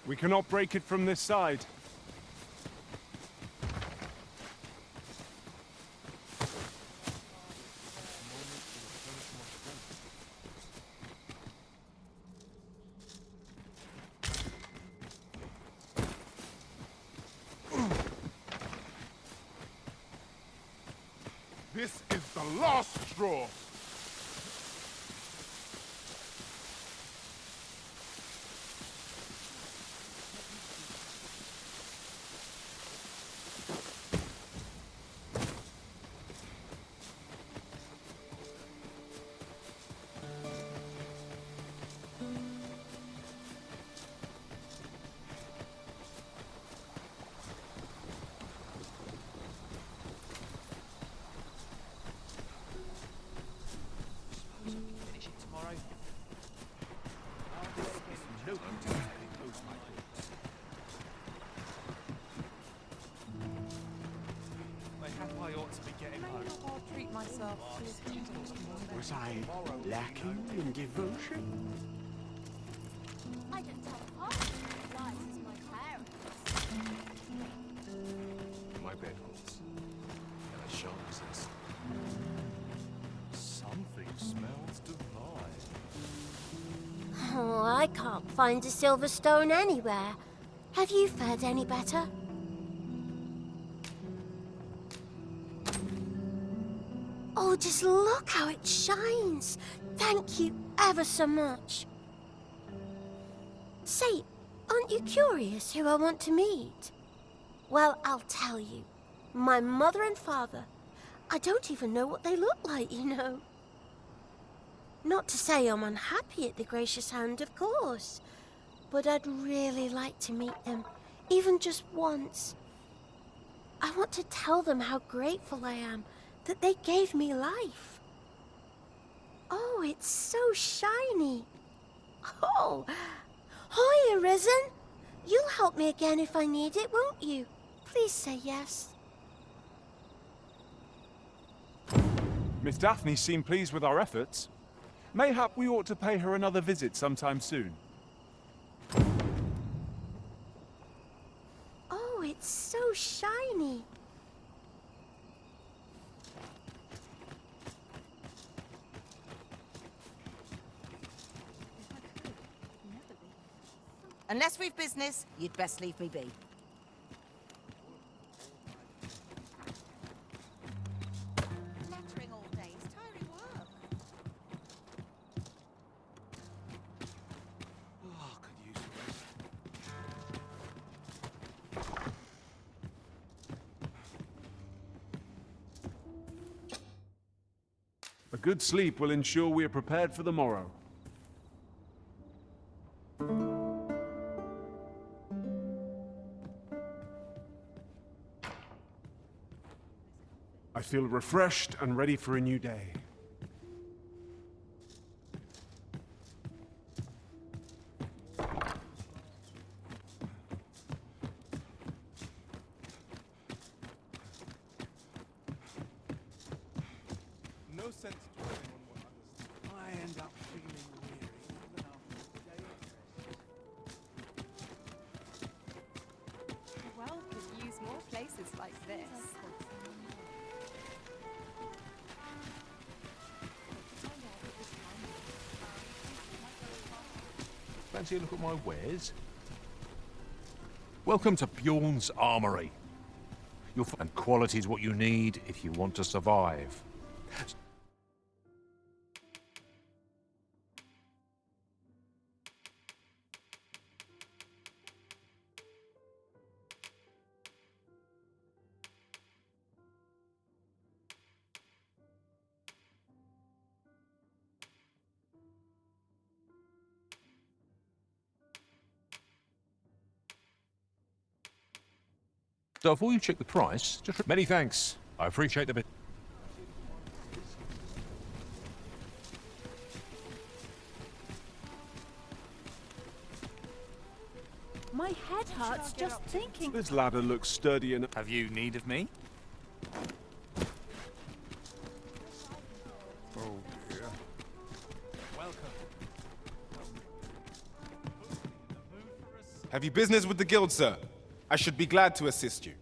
We cannot break it from this side. This is the last straw! Was I lacking in devotion? I don't have half as wise as my parents. My bedrolls. And as sharp as this. Something smells divine. Oh, I can't find a silver stone anywhere. Have you fared any better? Oh, just look how it shines. Thank you ever so much. Say, aren't you curious who I want to meet? Well, I'll tell you. My mother and father. I don't even know what they look like, you know. Not to say I'm unhappy at the gracious hand, of course. But I'd really like to meet them, even just once. I want to tell them how grateful I am that they gave me life. Oh, it's so shiny. Oh, hiya, Risen. You'll help me again if I need it, won't you? Please say yes. Miss Daphne seemed pleased with our efforts. Mayhap we ought to pay her another visit sometime soon. Oh, it's so shiny. Unless we've business, you'd best leave me be. Lettering all day is tiring work. Oh, could use a rest. A good sleep will ensure we are prepared for the morrow. I feel refreshed and ready for a new day. No sense dwelling on what others. I end up feeling weary even after a day of rest. The world could use more places like this. Fancy a look at my wares? Welcome to Bjorn's Armory. You'll find quality is what you need if you want to survive. So before you check the price, just many thanks. I appreciate the bit. My head hurts just thinking. This ladder looks sturdy enough. Have you need of me? Oh dear. Welcome. Have you business with the guild, sir? I should be glad to assist you.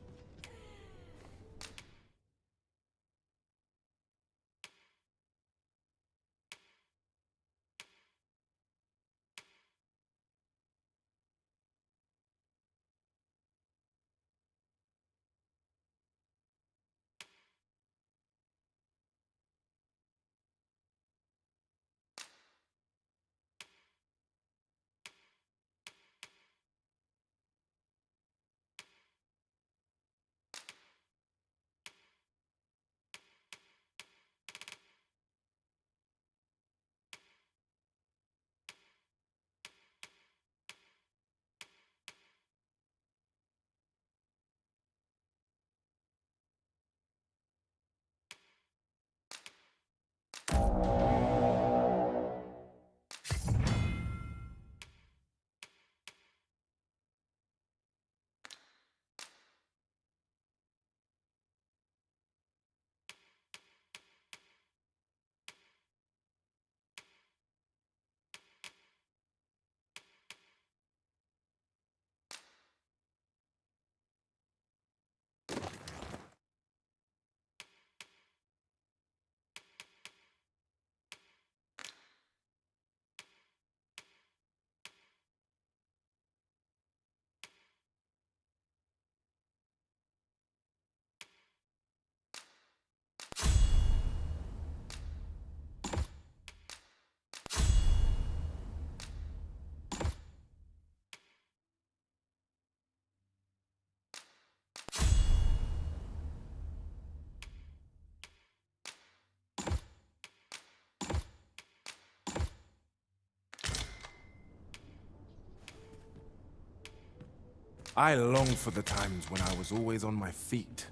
I long for the times when I was always on my feet.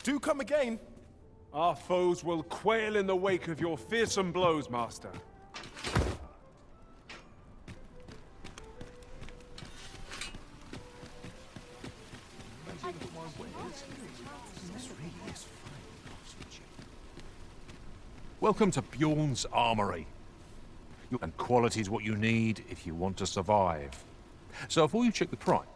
Do come again. Our foes will quail in the wake of your fearsome blows, Master. Welcome to Bjorn's Armory. And quality is what you need if you want to survive. So before you check the price,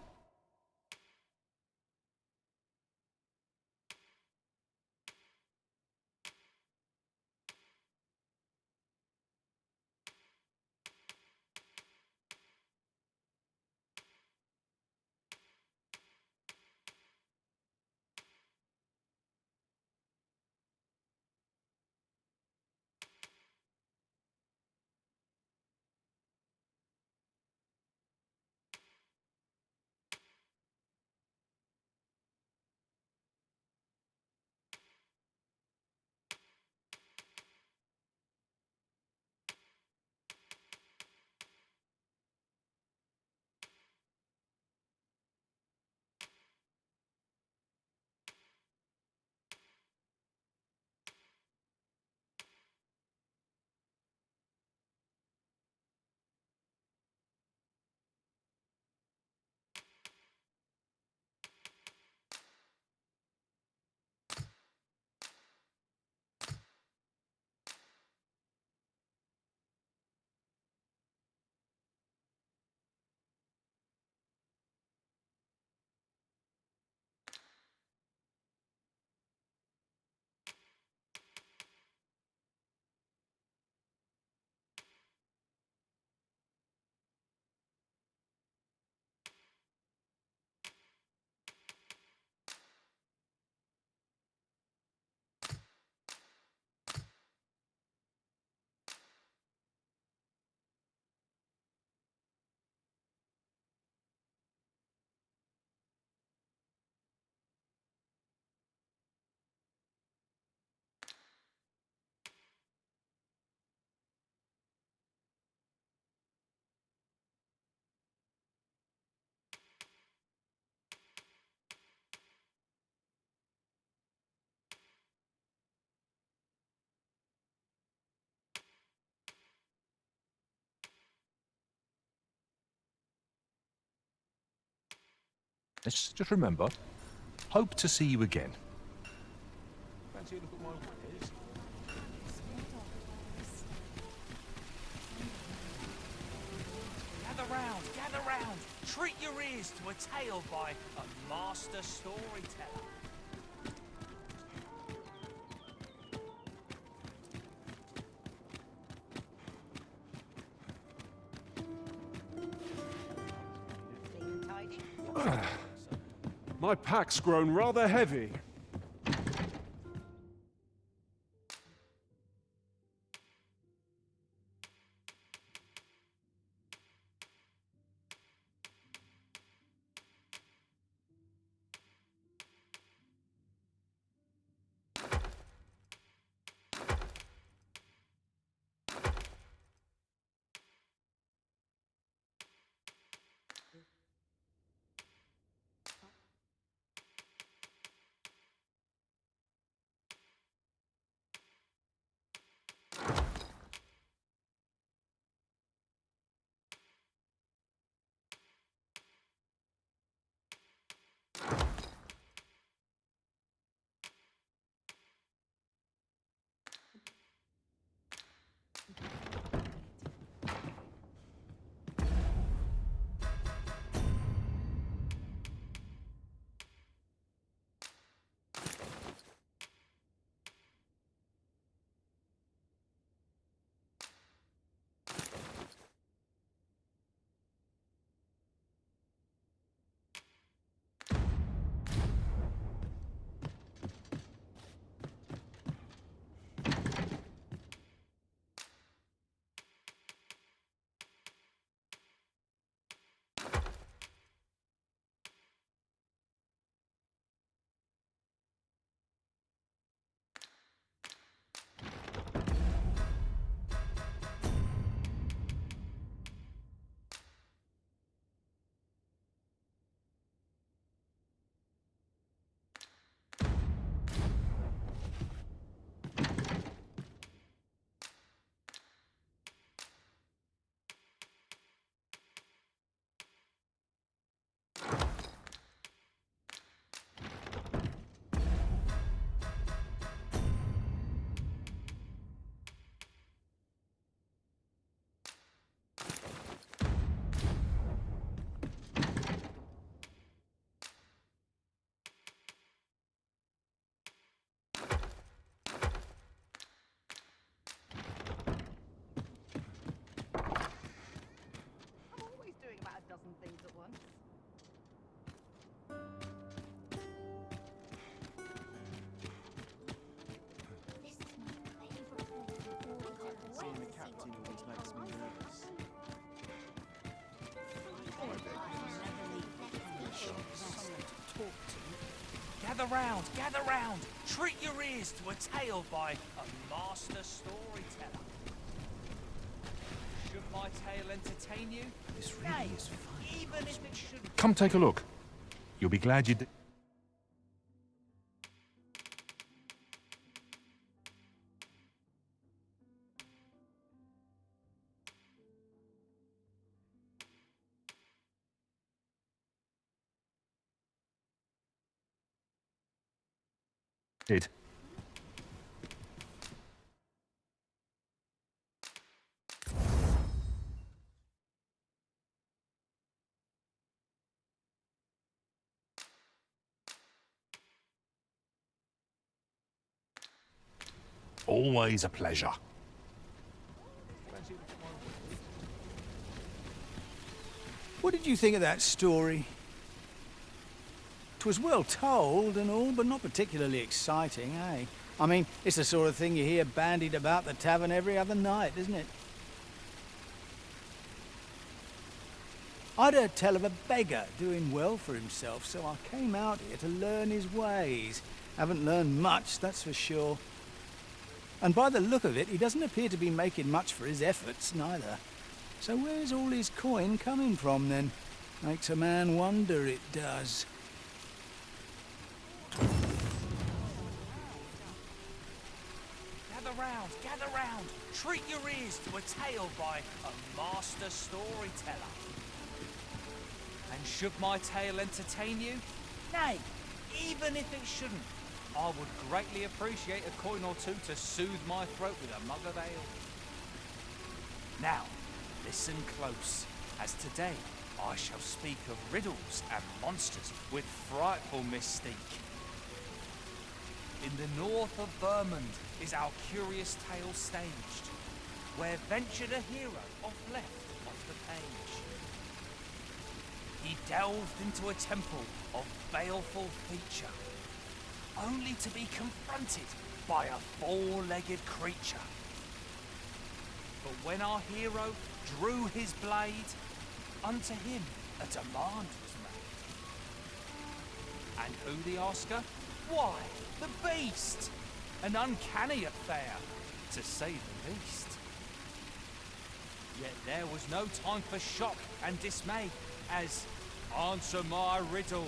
let's just remember, hope to see you again. Fancy a look at my wares? Gather round. Treat your ears to a tale by a master storyteller. Clean and tidy. My pack's grown rather heavy. I'm always doing about a dozen things at once. This is my favourite place in all the whole Seeing the captain always makes me nervous. Gather round. Treat your ears to a tale by a master storyteller. Should my tale entertain you? This really is fun. Even if it shouldn't. Come take a look. You'll be glad you did. Always a pleasure. What did you think of that story? 'Twas well told and all, but not particularly exciting, eh? I mean, it's the sort of thing you hear bandied about the tavern every other night, isn't it? I'd heard tell of a beggar doing well for himself, so I came out here to learn his ways. Haven't learned much, that's for sure. And by the look of it, he doesn't appear to be making much for his efforts, neither. So where's all his coin coming from, then? Makes a man wonder, it does. Gather round. Treat your ears to a tale by a master storyteller. And should my tale entertain you? Nay, even if it shouldn't, I would greatly appreciate a coin or two to soothe my throat with a mug of ale. Now, listen close. as today I shall speak of riddles and monsters with frightful mystique. In the north of Vermund is our curious tale staged, where ventured a hero off left off the page. He delved into a temple of baleful feature, only to be confronted by a four-legged creature. But when our hero drew his blade, unto him a demand was made. And who the asker? Why, the beast! An uncanny affair, to say the least. Yet there was no time for shock and dismay, as answer my riddle,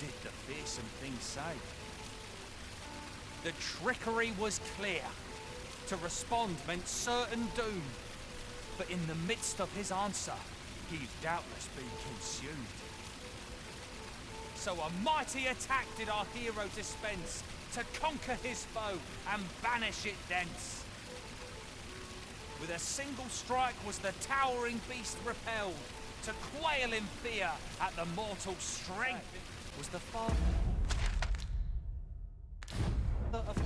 did the fearsome thing say. The trickery was clear. To respond meant certain doom. But in the midst of his answer, he'd doubtless be consumed. So a mighty attack did our hero dispense, to conquer his foe and banish it thence. With a single strike was the towering beast repelled, to quail in fear at the mortal strength was the father of...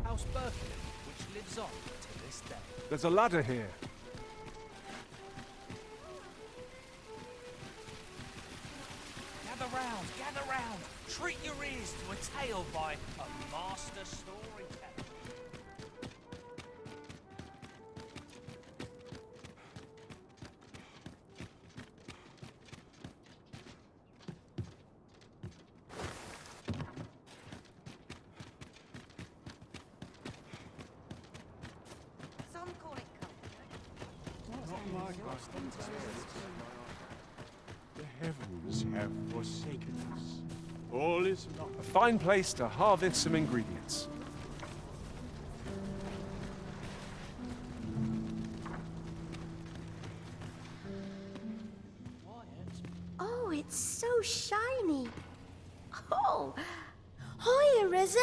House Berkeley, which lives on to this day. There's a ladder here. Gather round, treat your ears to a tale by a master storyteller. Some call it The heavens have forsaken us. All is lost. A fine place to harvest some ingredients. Oh, it's so shiny. Oh, hi, Arisen.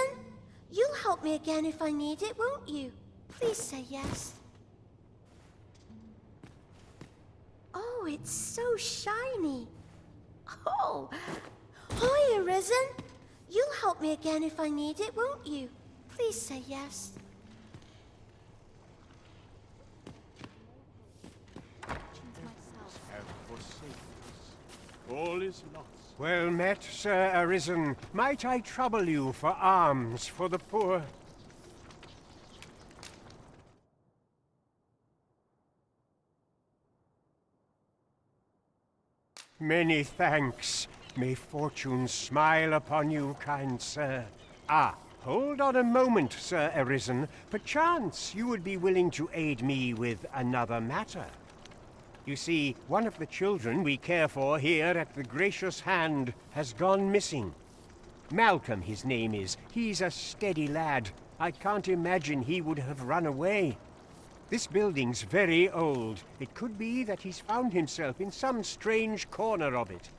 You'll help me again if I need it, won't you? Please say yes. Oh, it's so shiny. Oh, hi, Arisen. You'll help me again if I need it, won't you? Please say yes. Have forsaken us. All is lost. Well met, Sir Arisen. Might I trouble you for alms for the poor? Many thanks. May fortune smile upon you, kind sir. Ah, hold on a moment, Sir Arisen. Perchance you would be willing to aid me with another matter. You see, one of the children we care for here at the Gracious Hand has gone missing. Malcolm, his name is. He's a steady lad. I can't imagine he would have run away. This building's very old. It could be that he's found himself in some strange corner of it.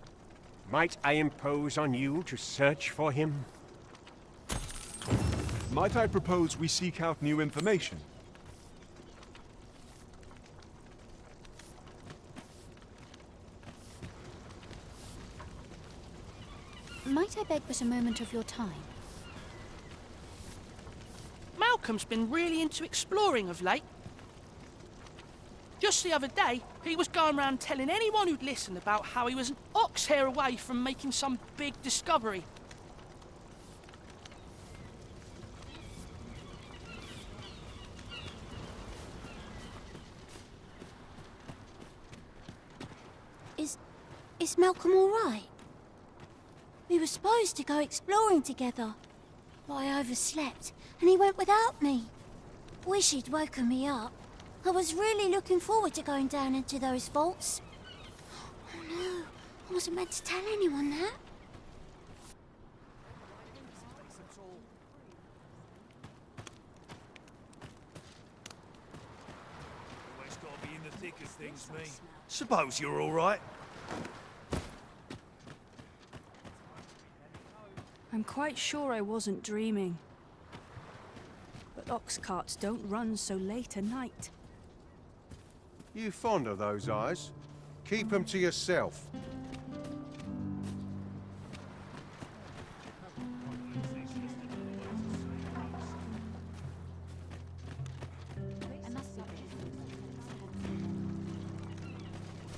Might I impose on you to search for him? Might I propose we seek out new information? Might I beg but a moment of your time? Malcolm's been really into exploring of late. Just the other day, he was going around telling anyone who'd listen about how he was an ox hair away from making some big discovery. Is Malcolm all right? We were supposed to go exploring together, but I overslept and he went without me. Wish he'd woken me up. I was really looking forward to going down into those vaults. Oh no, I wasn't meant to tell anyone that. Suppose you're all right. I'm quite sure I wasn't dreaming. But ox carts don't run so late at night. You fond of those eyes? Keep them to yourself.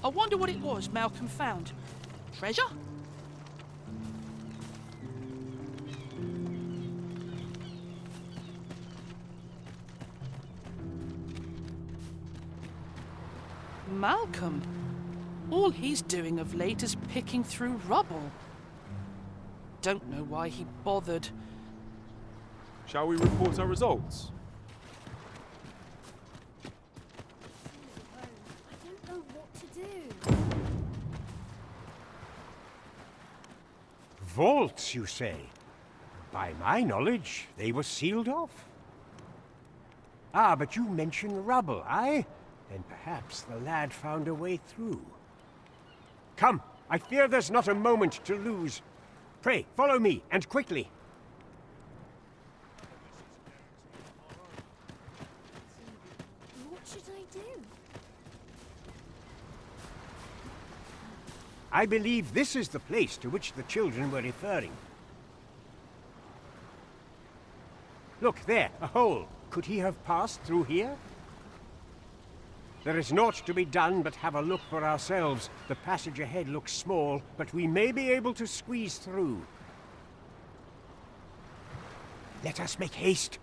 I wonder what it was Malcolm found. Treasure? Malcolm? All he's doing of late is picking through rubble. Don't know why he bothered. Shall we report our results? I don't know what to do. Vaults, you say? By my knowledge, they were sealed off. Ah, but you mentioned rubble, aye? Then perhaps the lad found a way through. Come, I fear there's not a moment to lose. Pray, follow me, and quickly. What should I do? I believe this is the place to which the children were referring. Look, there, a hole. Could he have passed through here? There is naught to be done but have a look for ourselves. The passage ahead looks small, but we may be able to squeeze through. Let us make haste.